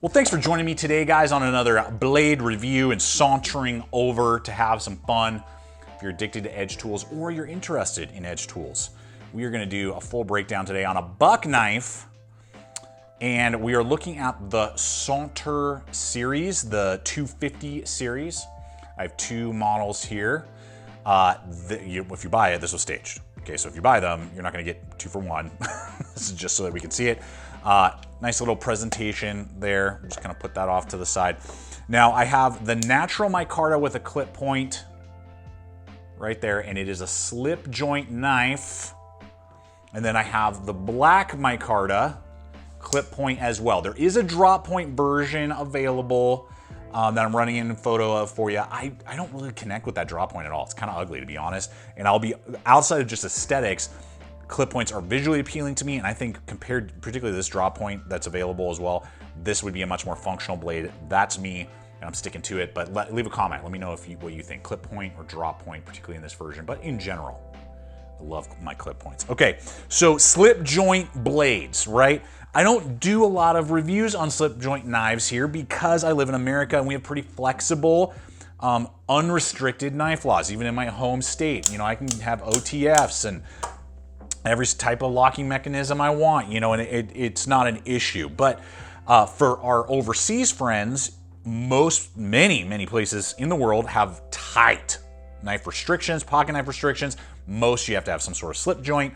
Well, thanks for joining me today, guys, on another blade review and sauntering over to have some fun. If you're addicted to edge tools or you're interested in edge tools, we are going to do a full breakdown today on a buck knife, and we are looking at the SAUNTER series, the 250 series. I have two models here. If you buy it, this was staged. Okay, so if you buy them, you're not going to get 2 for 1. This is just so that we can see it. Nice little presentation there. I'm just gonna put that off to the side. Now I have the natural micarta with a clip point right there, and it is a slip joint knife. And then I have the black micarta clip point as well. There is a drop point version available that I'm running in a photo of for you. I don't really connect with that drop point at all. It's kind of ugly, to be honest. And I'll be, outside of just aesthetics, clip points are visually appealing to me, and I think compared particularly to this drop point that's available as well, this would be a much more functional blade. That's me, and I'm sticking to it, but leave a comment. Let me know what you think, clip point or drop point, particularly in this version, but in general, I love my clip points. Okay, so slip joint blades, right? I don't do a lot of reviews on slip joint knives here because I live in America and we have pretty flexible, unrestricted knife laws, even in my home state. You know, I can have OTFs and every type of locking mechanism I want, you know, and it's not an issue. But for our overseas friends, many places in the world have tight knife restrictions, pocket knife restrictions. Most you have to have some sort of slip joint.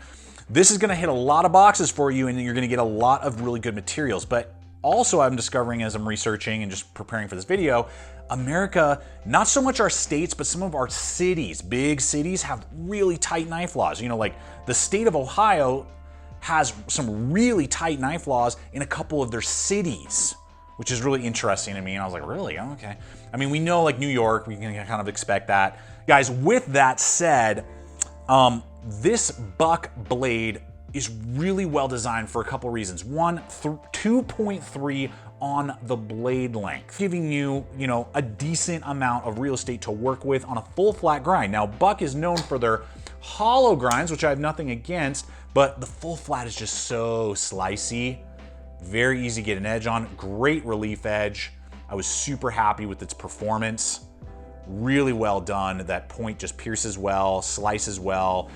This is gonna hit a lot of boxes for you, and you're gonna get a lot of really good materials. But also I'm discovering as I'm researching and just preparing for this video, America, not so much our states, but some of our cities, big cities, have really tight knife laws. You know, like the state of Ohio has some really tight knife laws in a couple of their cities, which is really interesting to me. And I was like, really? Oh, okay. I mean, we know like New York, we can kind of expect that. Guys, with that said, this buck blade is really well designed for a couple reasons. One, 2.3 on the blade length, giving you, a decent amount of real estate to work with on a full flat grind. Now, Buck is known for their hollow grinds, which I have nothing against, but the full flat is just so slicey. Very easy to get an edge on, great relief edge. I was super happy with its performance. Really well done. That point just pierces well, slices well.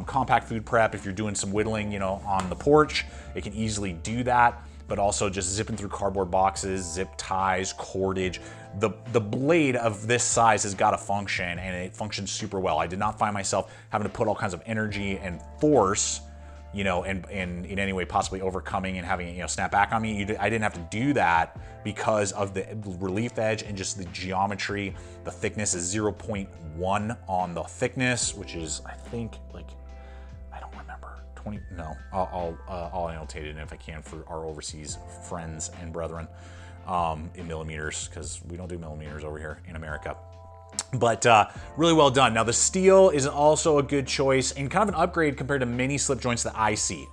Compact food prep, if you're doing some whittling, on the porch, it can easily do that. But also just zipping through cardboard boxes, zip ties, cordage. The blade of this size has got to function, and it functions super well. I did not find myself having to put all kinds of energy and force, and in any way possibly overcoming and having it, snap back on me. I didn't have to do that because of the relief edge and just the geometry. The thickness is 0.1 on the thickness, which is, I think, like, I don't remember, 20, no, I'll annotate it if I can for our overseas friends and brethren in millimeters, because we don't do millimeters over here in America. But really well done. Now the steel is also a good choice and kind of an upgrade compared to many slip joints that I see.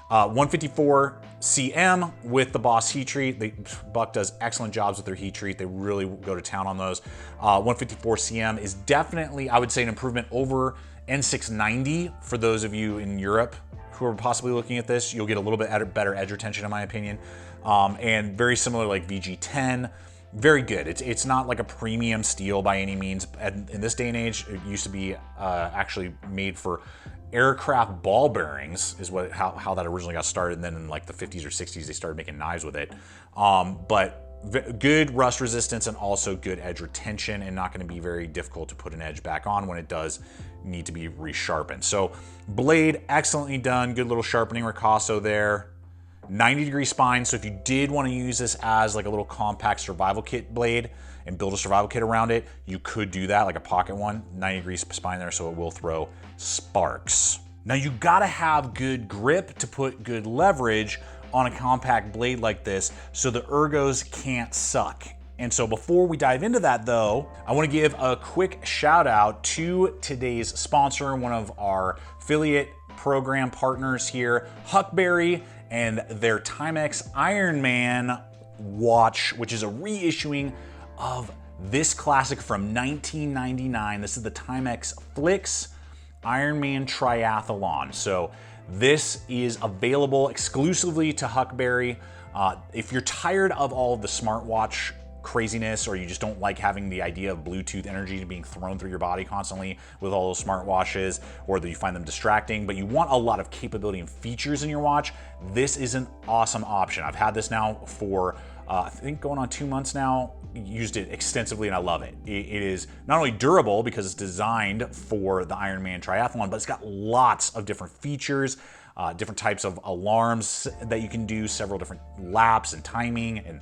154 cm with the Boss heat treat. Buck does excellent jobs with their heat treat. They really go to town on those. 154 cm is definitely, I would say, an improvement over N690 for those of you in Europe who are possibly looking at this. You'll get a little bit better edge retention in my opinion. And very similar like VG10. Very good. It's not like a premium steel by any means. And in this day and age, it used to be actually made for aircraft ball bearings, is how that originally got started. And then in like the 50s or 60s, they started making knives with it. But good rust resistance and also good edge retention, and not going to be very difficult to put an edge back on when it does need to be resharpened. So blade, excellently done. Good little sharpening ricasso there. 90-degree spine, so if you did want to use this as like a little compact survival kit blade and build a survival kit around it, you could do that, like a pocket one. 90-degree spine there, so it will throw sparks. Now you gotta have good grip to put good leverage on a compact blade like this so the ergos can't suck. And so before we dive into that though, I want to give a quick shout out to today's sponsor, one of our affiliate program partners here, HUCKBERRY, and their Timex Ironman watch, which is a reissuing of this classic from 1999. This is the Timex Flix Ironman Triathlon. So this is available exclusively to HUCKBERRY. If you're tired of all of the smartwatch craziness, or you just don't like having the idea of Bluetooth energy being thrown through your body constantly with all those smartwatches, or that you find them distracting, but you want a lot of capability and features in your watch, this is an awesome option. I've had this now for I think going on 2 months now. Used it extensively and I love it. It is not only durable because it's designed for the Ironman triathlon, but it's got lots of different features, different types of alarms that you can do, several different laps and timing, and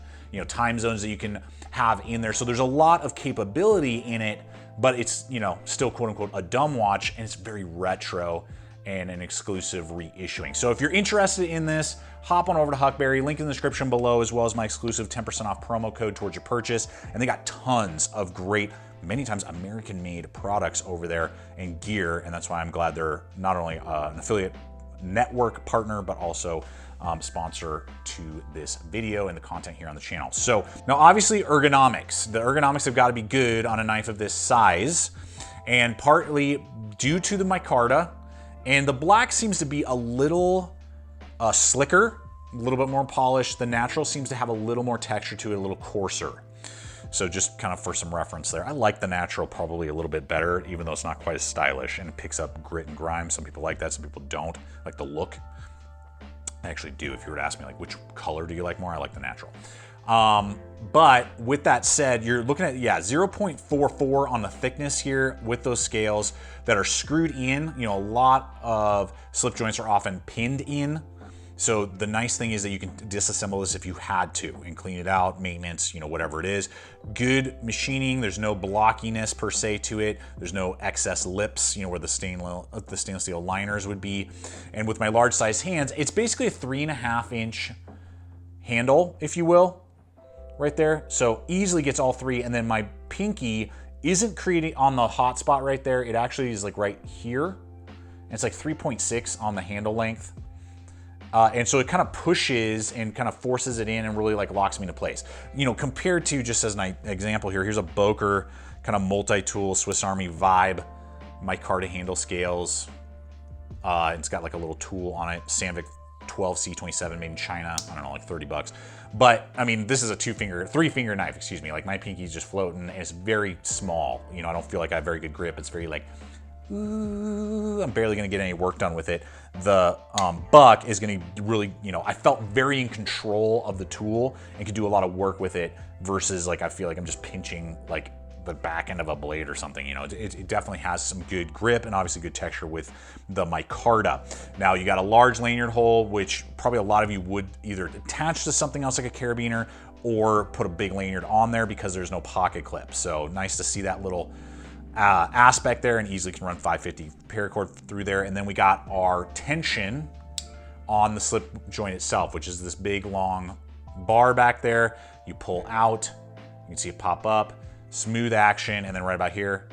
time zones that you can have in there. So there's a lot of capability in it, but it's still quote unquote a dumb watch, and it's very retro and an exclusive reissuing. So if you're interested in this, hop on over to HUCKBERRY, link in the description below, as well as my exclusive 10% off promo code towards your purchase. And they got tons of great, many times American-made products over there and gear, and that's why I'm glad they're not only an affiliate network partner, but also sponsor to this video and the content here on the channel. So now obviously ergonomics. The ergonomics have got to be good on a knife of this size, and partly due to the micarta, and the black seems to be a little slicker, a little bit more polished. The natural seems to have a little more texture to it, a little coarser. So just kind of for some reference there. I like the natural probably a little bit better, even though it's not quite as stylish, and it picks up grit and grime. Some people like that, some people don't. Like the look. I actually do. If you were to ask me, like, which color do you like more? I like the natural. But with that said, you're looking at, 0.44 on the thickness here with those scales that are screwed in. A lot of slip joints are often pinned in. So the nice thing is that you can disassemble this if you had to and clean it out, maintenance, whatever it is. Good machining. There's no blockiness per se to it. There's no excess lips, where the stainless steel liners would be. And with my large size hands, it's basically a 3.5-inch handle, if you will, right there. So easily gets all three. And then my pinky isn't creating on the hot spot right there. It actually is like right here. And it's like 3.6 on the handle length. And so it kind of pushes and kind of forces it in and really like locks me into place. Compared to, just as an example here, here's a Boker kind of multi-tool Swiss Army vibe micarta handle scales. It's got like a little tool on it, Sandvik 12C27 made in China. I don't know, like 30 bucks. But I mean, this is a three-finger knife, excuse me. Like my pinky's just floating and it's very small. I don't feel like I have very good grip. It's very like, I'm barely gonna get any work done with it. The buck is gonna really, I felt very in control of the tool and could do a lot of work with it versus like, I feel like I'm just pinching like the back end of a blade or something. It definitely has some good grip and obviously good texture with the micarta. Now you got a large lanyard hole, which probably a lot of you would either attach to something else like a carabiner or put a big lanyard on there because there's no pocket clip. So nice to see that little aspect there, and easily can run 550 paracord through there. And then we got our tension on the slip joint itself, which is this big long bar back there. You pull out, you can see it pop up, smooth action, and then right about here,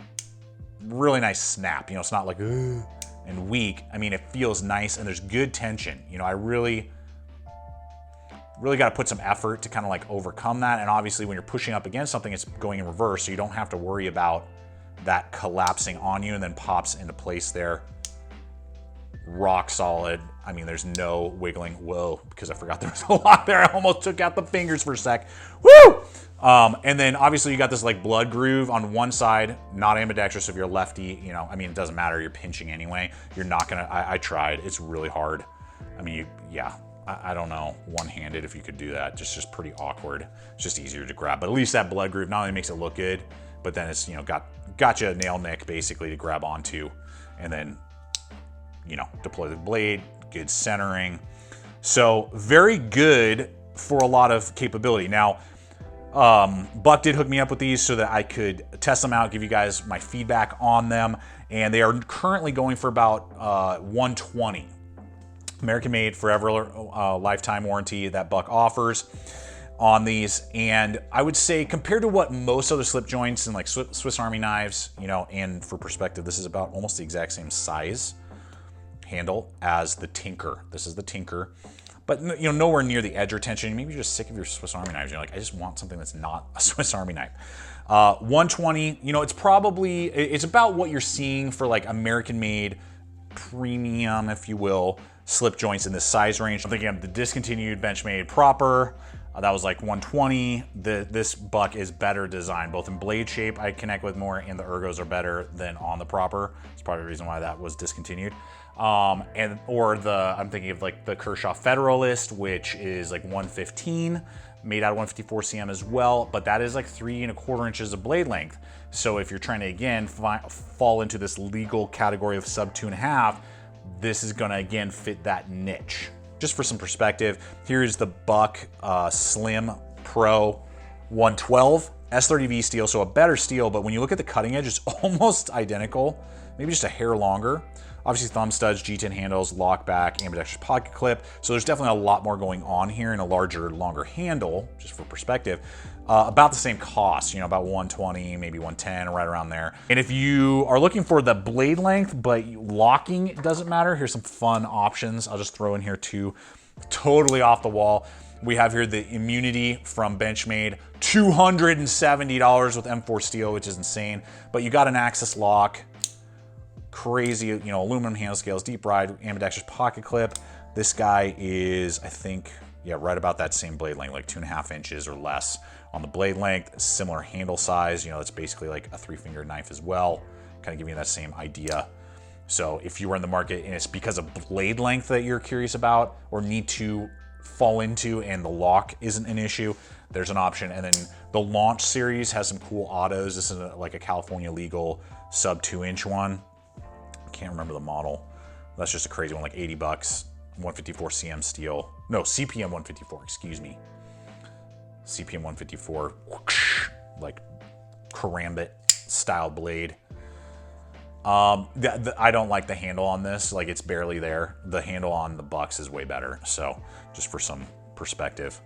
really nice snap. It's not like and weak. I mean, it feels nice and there's good tension. I really got to put some effort to kind of like overcome that. And obviously when you're pushing up against something, it's going in reverse, so you don't have to worry about that collapsing on you and then pops into place there. Rock solid. I mean, there's no wiggling. Whoa, because I forgot there was a lot there. I almost took out the fingers for a sec. Woo! And then obviously you got this like blood groove on one side, not ambidextrous if you're lefty, I mean, it doesn't matter. You're pinching anyway. You're not gonna, I tried. It's really hard. I mean, I don't know, one-handed if you could do that. Just pretty awkward. It's just easier to grab. But at least that blood groove not only makes it look good, but then it's, got you a nail nick basically to grab onto, and then, deploy the blade, good centering. So very good for a lot of capability. Now, Buck did hook me up with these so that I could test them out, give you guys my feedback on them. And they are currently going for about $120. American made, forever lifetime warranty that Buck offers on these. And I would say compared to what most other slip joints and like Swiss Army knives, and for perspective, this is about almost the exact same size handle as the Tinker. This is the Tinker, but nowhere near the edge or tension. Maybe you're just sick of your Swiss Army knives. You're like, I just want something that's not a Swiss Army knife. 120, it's about what you're seeing for like American made premium, if you will, slip joints in this size range. I'm thinking of the discontinued Benchmade proper. That was like 120. This buck is better designed, both in blade shape I connect with more, and the ergos are better than on the proper. It's probably the reason why that was discontinued. I'm thinking of like the Kershaw Federalist, which is like 115, made out of 154 cm as well, but that is like 3¼ inches of blade length. So if you're trying to, again, fall into this legal category of sub 2.5, this is gonna, again, fit that niche. Just for some perspective, here's the Buck Slim Pro 112 S30V steel, so a better steel, but when you look at the cutting edge, it's almost identical, maybe just a hair longer. Obviously thumb studs, G10 handles, lock back, ambidextrous pocket clip. So there's definitely a lot more going on here in a larger, longer handle, just for perspective. About the same cost, you know, about 120, maybe 110, right around there. And if you are looking for the blade length, but locking doesn't matter, here's some fun options. I'll just throw in here too, totally off the wall. We have here the Immunity from Benchmade, $270 with M4 steel, which is insane. But you got an Axis lock, crazy, you know, aluminum handle scales, deep ride, ambidextrous pocket clip. This guy is, I think, yeah, right about that same blade length, like 2.5 inches or less on the blade length. Similar handle size, you know, it's basically like a 3-finger knife as well, kind of giving you that same idea. So if you were in the market and it's because of blade length that you're curious about or need to fall into and the lock isn't an issue, there's an option. And then the Launch series has some cool autos. This is like a California legal sub 2-inch one. Can't remember the model. That's just a crazy one, like 80 bucks, 154 cm steel. No, CPM 154, excuse me. CPM 154, whoosh, like karambit style blade. I don't like the handle on this, like it's barely there. The handle on the Bucks is way better. So just for some perspective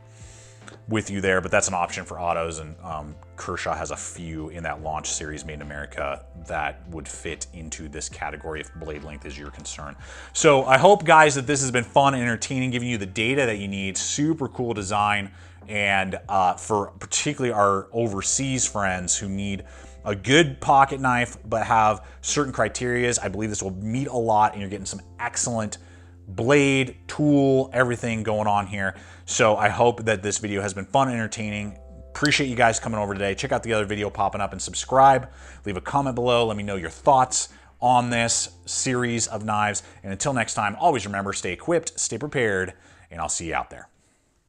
with you there, but that's an option for autos, and Kershaw has a few in that Launch series made in America that would fit into this category if blade length is your concern. So I hope, guys, that this has been fun and entertaining, giving you the data that you need. Super cool design, and for particularly our overseas friends who need a good pocket knife but have certain criterias, I believe this will meet a lot, and you're getting some excellent blade, tool, everything going on here. So I hope that this video has been fun and entertaining. Appreciate you guys coming over today. Check out the other video popping up and subscribe. Leave a comment below. Let me know your thoughts on this series of knives. And until next time, always remember, stay equipped, stay prepared, and I'll see you out there.